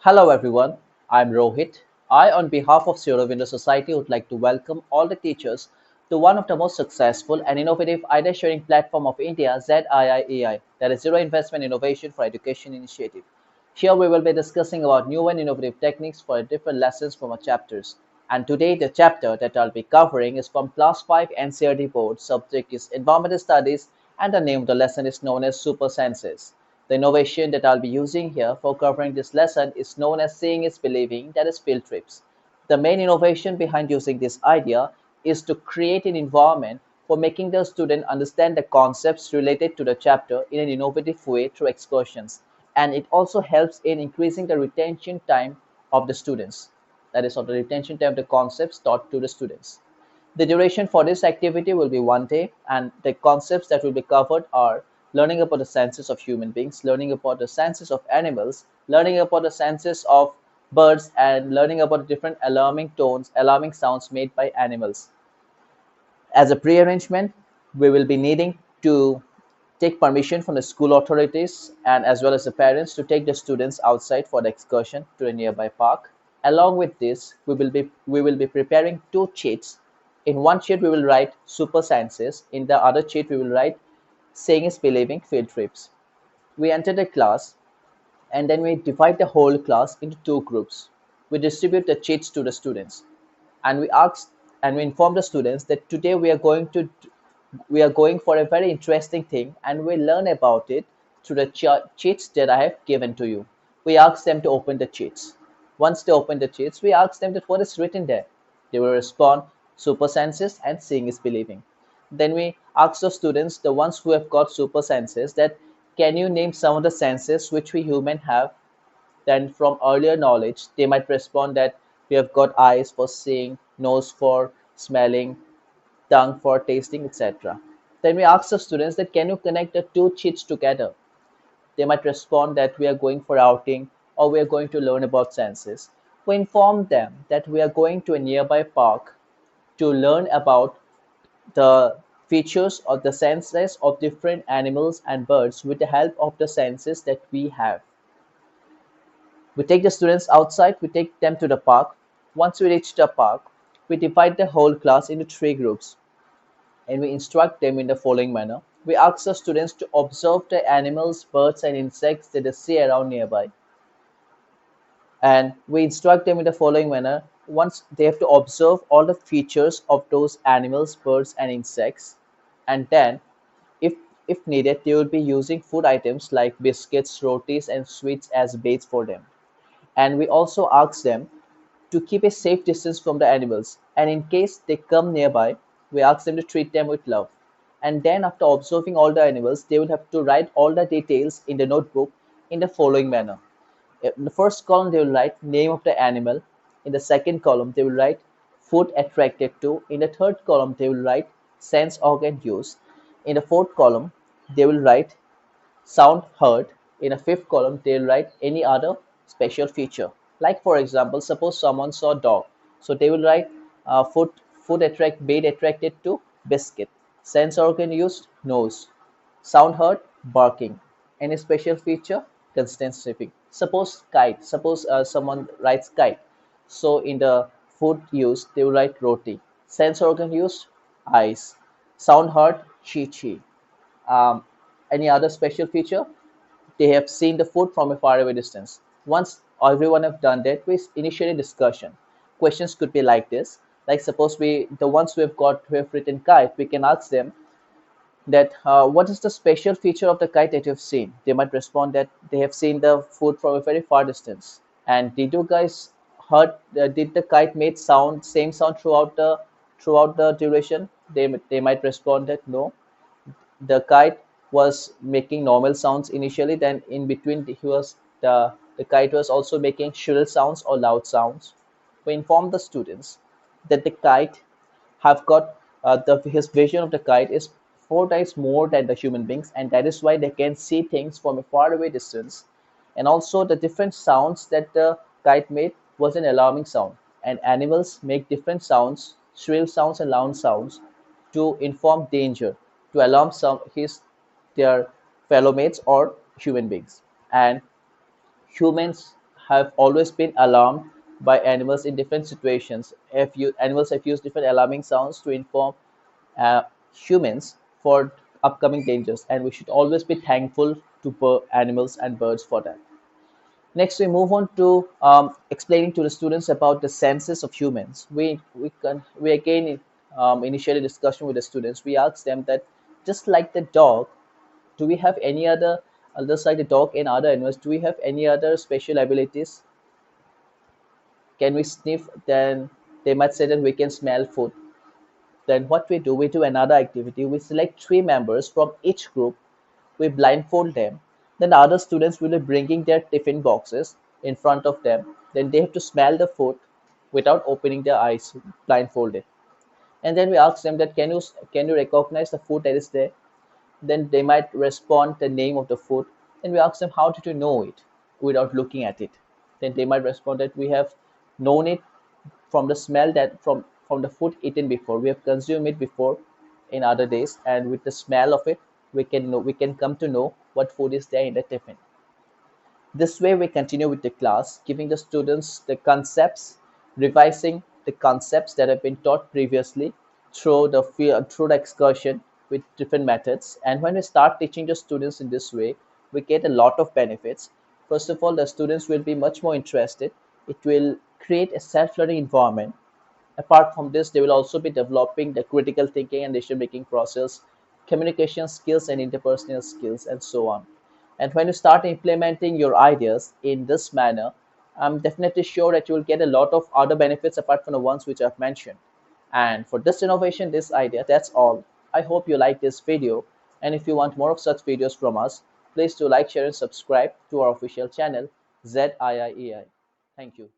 Hello everyone, I'm Rohit. I, on behalf of Zero Window Society, would like to welcome all the teachers to one of the most successful and innovative idea sharing platform of India, ZIIEI, that is Zero Investment Innovation for Education Initiative. Here we will be discussing about new and innovative techniques for different lessons from our chapters. And today the chapter that I'll be covering is from Class 5 NCERT board. Subject is Environmental Studies and the name of the lesson is known as Super Senses. The innovation that I'll be using here for covering this lesson is known as seeing is believing, that is field trips. The main innovation behind using this idea is to create an environment for making the student understand the concepts related to the chapter in an innovative way through excursions. And it also helps in increasing the retention time of the students, that is, of the retention time of the concepts taught to the students. The duration for this activity will be 1 day, and the concepts that will be covered are learning about the senses of human beings, learning about the senses of animals, learning about the senses of birds, and learning about the different alarming tones, alarming sounds made by animals. As a pre-arrangement, we will be needing to take permission from the school authorities and as well as the parents to take the students outside for the excursion to a nearby park. Along with this, we will be preparing two sheets. In one sheet we will write super sciences. In the other sheet we will write saying is believing field trips. We enter the class and then we divide the whole class into two groups. We distribute the cheats to the students, and we inform the students that today we are going for a very interesting thing, and we learn about it through the cheats that I have given to you. We ask them to open the cheats. Once they open the cheats, we ask them that what is written there. They will respond super senses and seeing is believing. Then we ask the students, the ones who have got super senses, that can you name some of the senses which we human have? Then from earlier knowledge, they might respond that we have got eyes for seeing, nose for smelling, tongue for tasting, etc. Then we ask the students that can you connect the two cheats together? They might respond that we are going for outing or we are going to learn about senses. We inform them that we are going to a nearby park to learn about the features of the senses of different animals and birds with the help of the senses that we have. We take the students outside, we take them to the park. Once we reach the park, we divide the whole class into three groups and we instruct them in the following manner. We ask the students to observe the animals, birds, and insects that they see around nearby, and we instruct them in the following manner. Once they have to observe all the features of those animals, birds, and insects, and then, if if needed, they will be using food items like biscuits, rotis, and sweets as baits for them. And we also ask them to keep a safe distance from the animals. And in case they come nearby, we ask them to treat them with love. And then, after observing all the animals, they will have to write all the details in the notebook in the following manner. In the first column, they will write name of the animal. In the second column, they will write food attracted to. In the third column, they will write sense organ used. In the fourth column, they will write sound heard. In a fifth column, they'll write any other special feature. Like for example, suppose someone saw dog, so they will write food attract bait attracted to biscuit, sense organ used nose, sound heard barking, any special feature constant sniffing. Suppose kite. Suppose someone writes kite, so in the food used they will write roti, sense organ used eyes, sound heard chi chi. um, any other special feature? They have seen the food from a faraway distance. Once everyone have done that, we initiate a discussion. Questions could be like this. Like suppose the ones who have written kite, we can ask them that what is the special feature of the kite that you have seen? They might respond that they have seen the food from a very far distance. And did you guys heard? Did the kite made same sound throughout the duration? They might respond that no, the kite was making normal sounds initially, then in between the kite was also making shrill sounds or loud sounds. We inform the students that the kite have got the his vision of the kite is four times more than the human beings, and that is why they can see things from a far away distance. And also the different sounds that the kite made was an alarming sound, and animals make different sounds, shrill sounds and loud sounds, to inform danger, to alarm their fellow mates or human beings. And humans have always been alarmed by animals in different situations. Animals have used different alarming sounds to inform uh, humans for upcoming dangers, and we should always be thankful to animals and birds for that. Next, we move on to explaining to the students about the senses of humans. We again initiate a discussion with the students. We ask them that just like the dog, do we have any other, just like the dog and other animals, do we have any other special abilities? Can we sniff? Then they might say that we can smell food. Then what we do another activity. We select three members from each group. We blindfold them. Then the other students will be bringing their tiffin boxes in front of them. Then they have to smell the food without opening their eyes, blindfolded. And then we ask them that can you recognize the food that is there? Then they might respond the name of the food. Then we ask them, how did you know it without looking at it? Then they might respond that we have known it from the smell, that from the food eaten before. We have consumed it before in other days, and with the smell of it, we can come to know what food is there in the tiffin. This way, we continue with the class, giving the students the concepts, revising the concepts that have been taught previously through the excursion with different methods. And when we start teaching the students in this way, we get a lot of benefits. First of all, the students will be much more interested. It will create a self-learning environment. Apart from this, they will also be developing the critical thinking and decision making process, communication skills, and interpersonal skills, and so on. And when you start implementing your ideas in this manner, I'm definitely sure that you will get a lot of other benefits apart from the ones which I've mentioned. And for this innovation, this idea, that's all. I hope you like this video. And if you want more of such videos from us, please do like, share, and subscribe to our official channel, ZIIEI. Thank you.